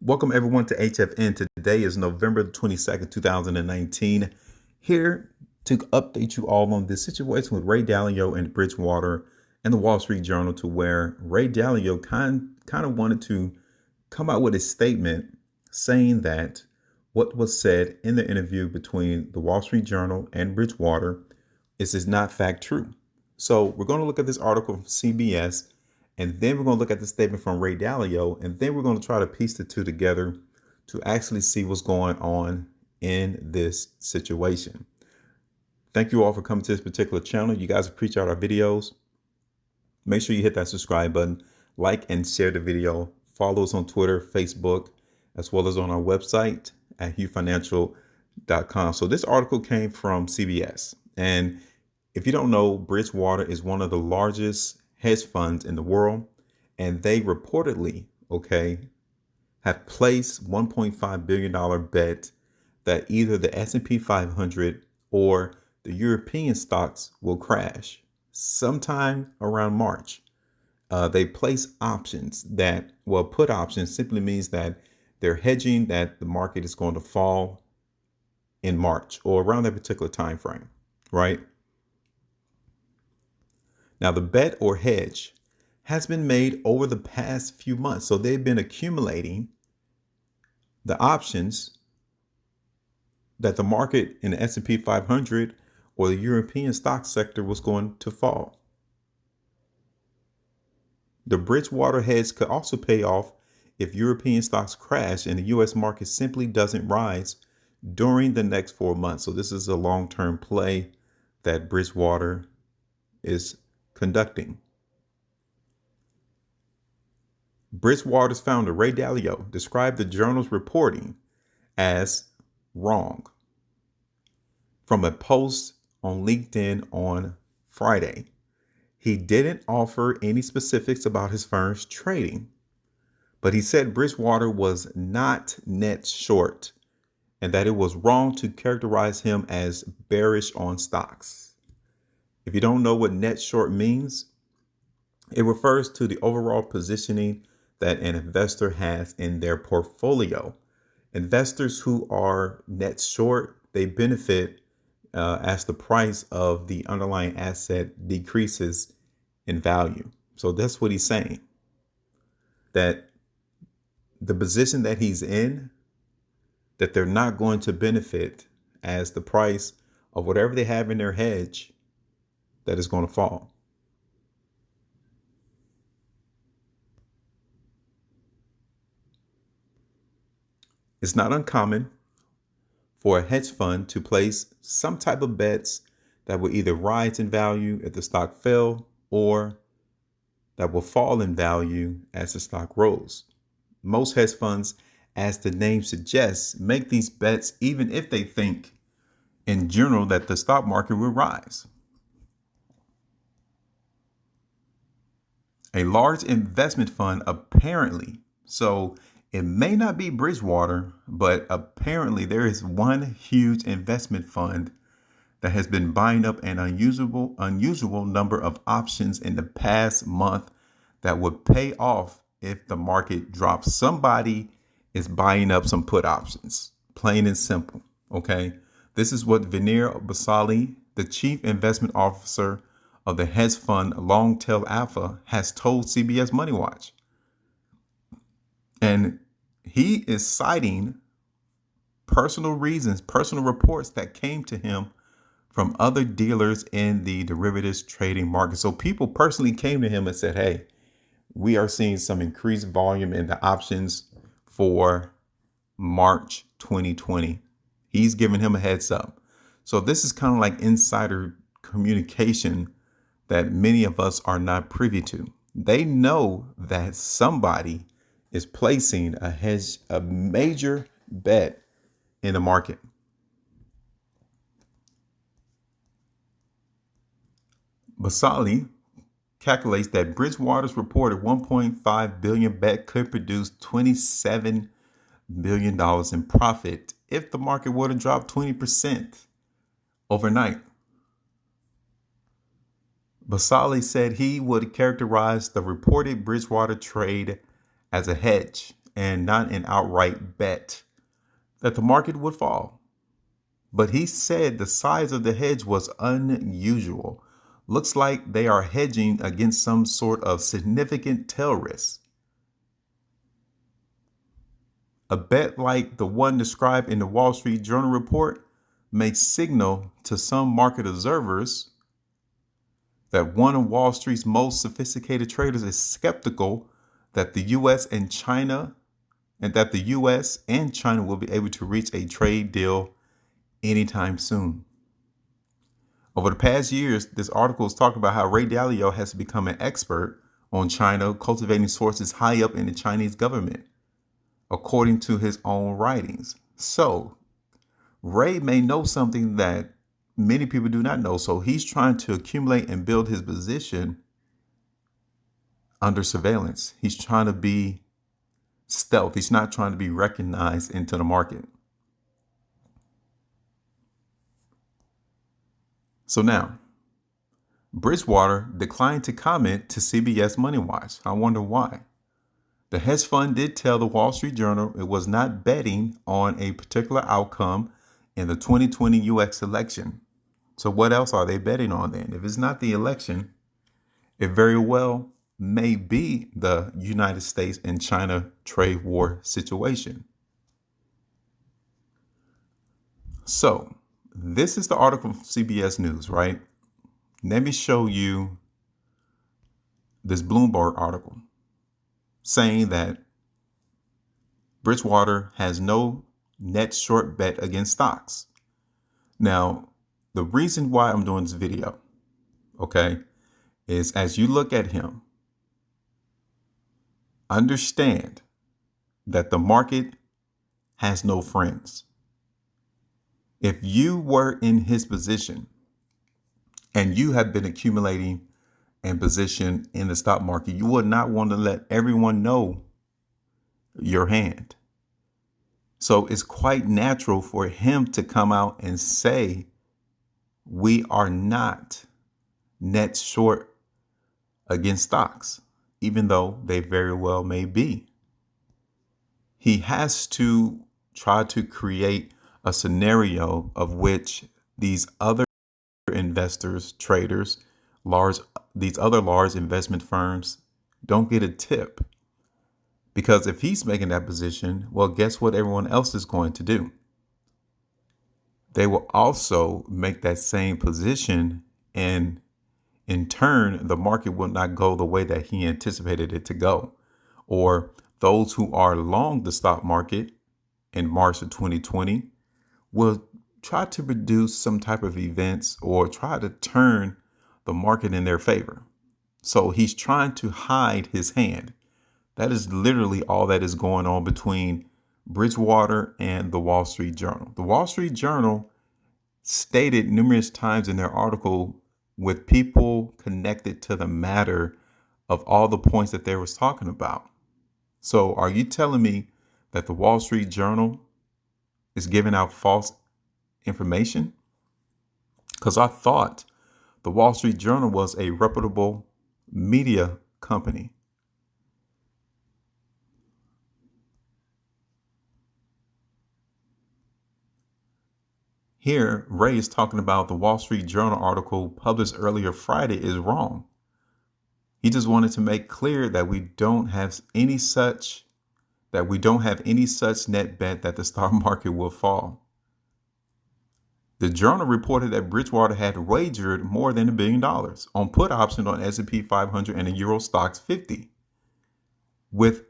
Welcome everyone to HFN. Today is November 22nd, 2019. Here to update you all on this situation with Ray Dalio and Bridgewater and the Wall Street Journal, to where Ray Dalio kind of wanted to come out with a statement saying that what was said in the interview between the Wall Street Journal and Bridgewater is not fact true. So we're going to look at this article from CBS, and then we're going to look at the statement from Ray Dalio, and then we're going to try to piece the two together to actually see what's going on in this situation. Thank you all for coming to this particular channel. You guys appreciate our videos. Make sure you hit that subscribe button, like and share the video. Follow us on Twitter, Facebook, as well as on our website at HueFinancial.com. So this article came from CBS. And if you don't know, Bridgewater is one of the largest hedge funds in the world, and they reportedly, have placed $1.5 billion bet that either the S&P 500 or the European stocks will crash sometime around March. They place options that, put options simply means that they're hedging that the market is going to fall in March or around that particular time frame, right? Now, the bet or hedge has been made over the past few months. So they've been accumulating the options that the market in the S&P 500 or the European stock sector was going to fall. The Bridgewater hedge could also pay off if European stocks crash and the U.S. market simply doesn't rise during the next 4 months. So this is a long-term play that Bridgewater is conducting. Bridgewater's founder, Ray Dalio, described the journal's reporting as wrong from a post on LinkedIn on Friday. He didn't offer any specifics about his firm's trading, but he said Bridgewater was not net short and that it was wrong to characterize him as bearish on stocks. If you don't know what net short means, it refers to the overall positioning that an investor has in their portfolio. Investors who are net short, they benefit as the price of the underlying asset decreases in value. So that's what he's saying, that the position that he's in, that they're not going to benefit as the price of whatever they have in their hedge that is going to fall. It's not uncommon for a hedge fund to place some type of bets that will either rise in value if the stock fell or that will fall in value as the stock rose. Most hedge funds, as the name suggests, make these bets even if they think in general that the stock market will rise. A large investment fund apparently, so it may not be Bridgewater, but apparently there is one huge investment fund that has been buying up an unusual number of options in the past month that would pay off if the market drops. Somebody is buying up some put options, plain and simple. Okay. This is what Vinir Basali, the chief investment officer of the hedge fund Longtail Alpha, has told CBS Money Watch. And he is citing personal reasons, personal reports that came to him from other dealers in the derivatives trading market. So people personally came to him and said, hey, we are seeing some increased volume in the options for March 2020. He's giving him a heads up. So this is kind of like insider communication that many of us are not privy to. They know that somebody is placing a major bet in the market. Basali calculates that Bridgewater's reported $1.5 billion bet could produce $27 billion in profit if the market were to drop 20% overnight. Basali said he would characterize the reported Bridgewater trade as a hedge and not an outright bet that the market would fall. But he said the size of the hedge was unusual. Looks like they are hedging against some sort of significant tail risk. A bet like the one described in the Wall Street Journal report may signal to some market observers that one of Wall Street's most sophisticated traders is skeptical that the U.S. and China will be able to reach a trade deal anytime soon. Over the past years, this article is talking about how Ray Dalio has become an expert on China, cultivating sources high up in the Chinese government, according to his own writings. So Ray may know something that many people do not know. So he's trying to accumulate and build his position under surveillance. He's trying to be stealth. He's not trying to be recognized into the market. So now, Bridgewater declined to comment to CBS Money Watch. I wonder why. The hedge fund did tell the Wall Street Journal it was not betting on a particular outcome in the 2020 U.S. election. So what else are they betting on then? If it's not the election, it very well may be the United States and China trade war situation. So this is the article from CBS News, right? Let me show you this Bloomberg article saying that Bridgewater has no net short bet against stocks. Now, the reason why I'm doing this video, okay, is as you look at him, understand that the market has no friends. If you were in his position and you have been accumulating and position in the stock market, you would not want to let everyone know your hand. So it's quite natural for him to come out and say, we are not net short against stocks, even though they very well may be. He has to try to create a scenario of which these other investors, traders, these other large investment firms don't get a tip. Because if he's making that position, well, guess what everyone else is going to do? They will also make that same position, and in turn, the market will not go the way that he anticipated it to go. Or those who are long the stock market in March of 2020 will try to produce some type of events or try to turn the market in their favor. So he's trying to hide his hand. That is literally all that is going on between Bridgewater and the Wall Street Journal. The Wall Street Journal stated numerous times in their article with people connected to the matter of all the points that they was talking about. So are you telling me that the Wall Street Journal is giving out false information? Because I thought the Wall Street Journal was a reputable media company. Here, Ray is talking about the Wall Street Journal article published earlier Friday is wrong. He just wanted to make clear that we don't have any such net bet that the stock market will fall. The Journal reported that Bridgewater had wagered more than $1 billion on put options on S&P 500 and the Euro Stoxx 50, with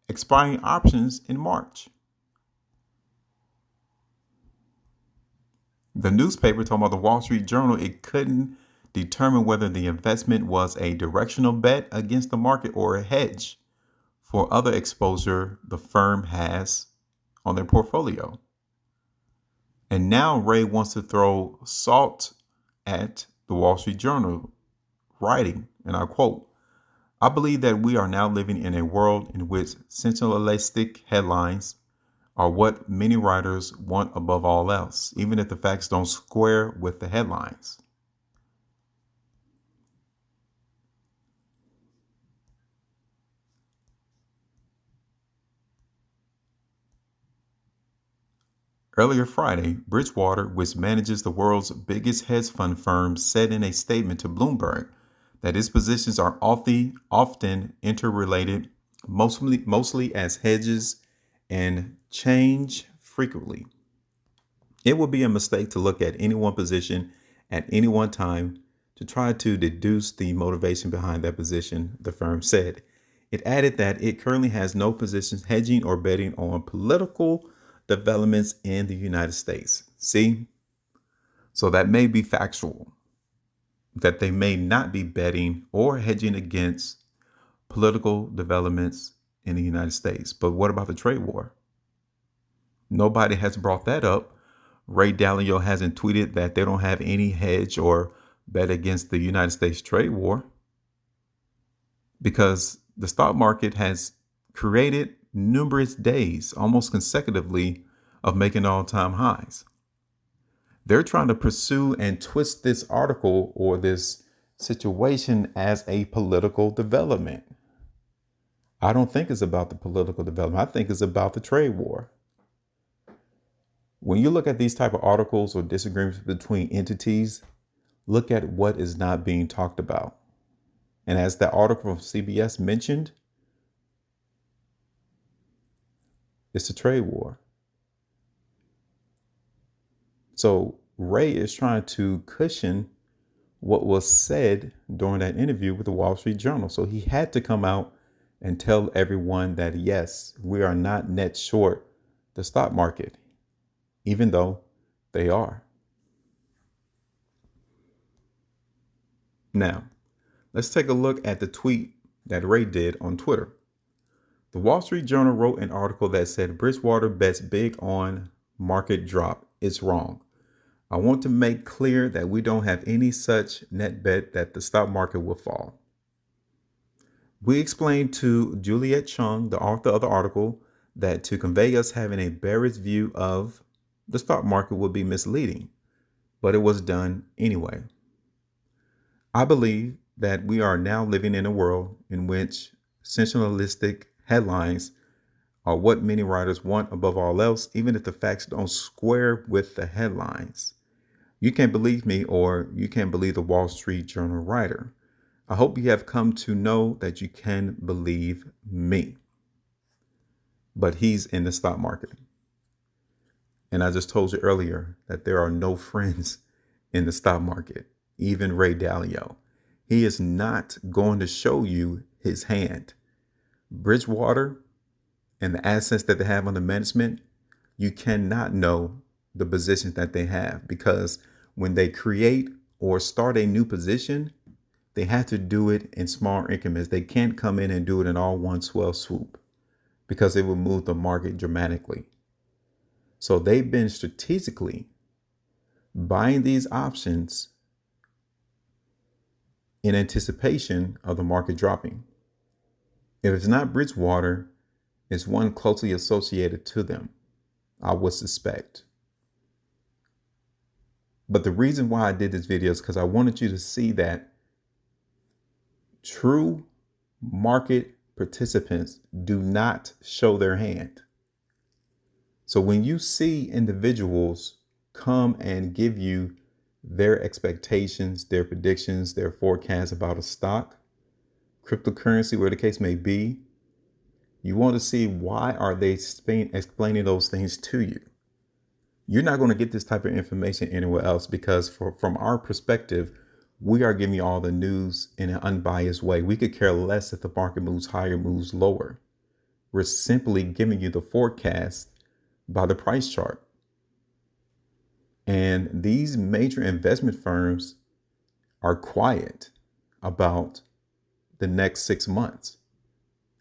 expiring options in March. The newspaper talking about the Wall Street Journal, it couldn't determine whether the investment was a directional bet against the market or a hedge for other exposure the firm has on their portfolio. And now Ray wants to throw salt at the Wall Street Journal, writing, and I quote, "I believe that we are now living in a world in which sensationalistic headlines are what many writers want above all else, even if the facts don't square with the headlines." Earlier Friday, Bridgewater, which manages the world's biggest hedge fund firm, said in a statement to Bloomberg that its positions are often interrelated, mostly as hedges, and change frequently. It would be a mistake to look at any one position at any one time to try to deduce the motivation behind that position, the firm said. It added that it currently has no positions hedging or betting on political developments in the United States. See? So that may be factual, that they may not be betting or hedging against political developments in the United States. But what about the trade war? Nobody has brought that up. Ray Dalio hasn't tweeted that they don't have any hedge or bet against the United States trade war, because the stock market has created numerous days, almost consecutively, of making all-time highs. They're trying to pursue and twist this article or this situation as a political development. I don't think it's about the political development. I think it's about the trade war. When you look at these type of articles or disagreements between entities, look at what is not being talked about. And as the article from CBS mentioned, it's a trade war. So Ray is trying to cushion what was said during that interview with the Wall Street Journal. So he had to come out and tell everyone that, yes, we are not net short the stock market, even though they are. Now, let's take a look at the tweet that Ray did on Twitter. The Wall Street Journal wrote an article that said Bridgewater bets big on market drop. It's wrong. I want to make clear that we don't have any such net bet that the stock market will fall. We explained to Juliet Chung, the author of the article, that to convey us having a bearish view of the stock market would be misleading, but it was done anyway. I believe that we are now living in a world in which sensationalistic headlines are what many writers want above all else, even if the facts don't square with the headlines. You can't believe me, or you can't believe the Wall Street Journal writer. I hope you have come to know that you can believe me. But he's in the stock market. And I just told you earlier that there are no friends in the stock market, even Ray Dalio. He is not going to show you his hand. Bridgewater and the assets that they have under management, you cannot know the positions that they have, because when they create or start a new position, they have to do it in small increments. They can't come in and do it in all one swell swoop, because it will move the market dramatically. So they've been strategically buying these options in anticipation of the market dropping. If it's not Bridgewater, it's one closely associated to them, I would suspect. But the reason why I did this video is because I wanted you to see that true market participants do not show their hand. So when you see individuals come and give you their expectations, their predictions, their forecasts about a stock, cryptocurrency, where the case may be, you want to see why are they explaining those things to you. You're not going to get this type of information anywhere else, because from our perspective, we are giving you all the news in an unbiased way. We could care less if the market moves higher, moves lower. We're simply giving you the forecast by the price chart. And these major investment firms are quiet about the next 6 months,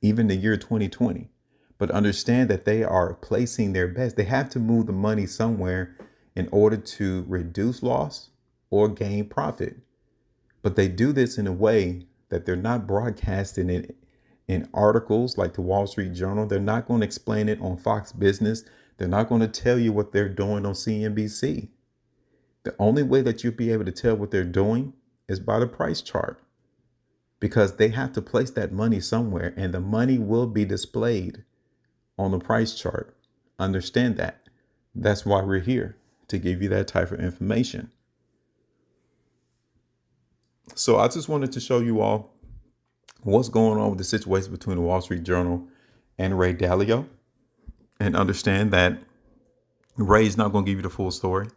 even the year 2020. But understand that they are placing their bets. They have to move the money somewhere in order to reduce loss or gain profit. But they do this in a way that they're not broadcasting it in articles like the Wall Street Journal. They're not going to explain it on Fox Business. They're not going to tell you what they're doing on CNBC. The only way that you'll be able to tell what they're doing is by the price chart, because they have to place that money somewhere, and the money will be displayed on the price chart. Understand that. That's why we're here, to give you that type of information. So I just wanted to show you all what's going on with the situation between the Wall Street Journal and Ray Dalio, and understand that Ray's not going to give you the full story.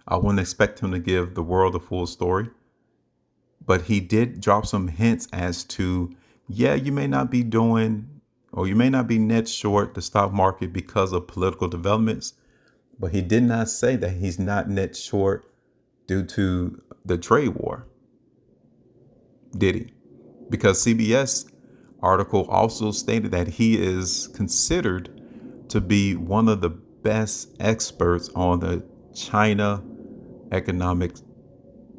I wouldn't expect him to give the world the full story, but he did drop some hints as to, yeah, you may not be doing, or you may not be net short the stock market because of political developments, but he did not say that he's not net short due to the trade war, did he? Because CBS article also stated that he is considered to be one of the best experts on the China economic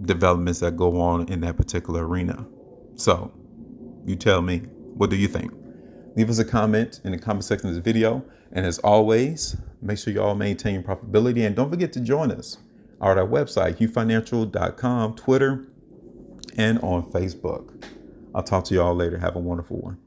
developments that go on in that particular arena. So you tell me, what do you think? Leave us a comment in the comment section of this video. And as always, make sure you all maintain your profitability, and don't forget to join us at our website, HueFinancial.com, Twitter, and on Facebook. I'll talk to you all later. Have a wonderful one.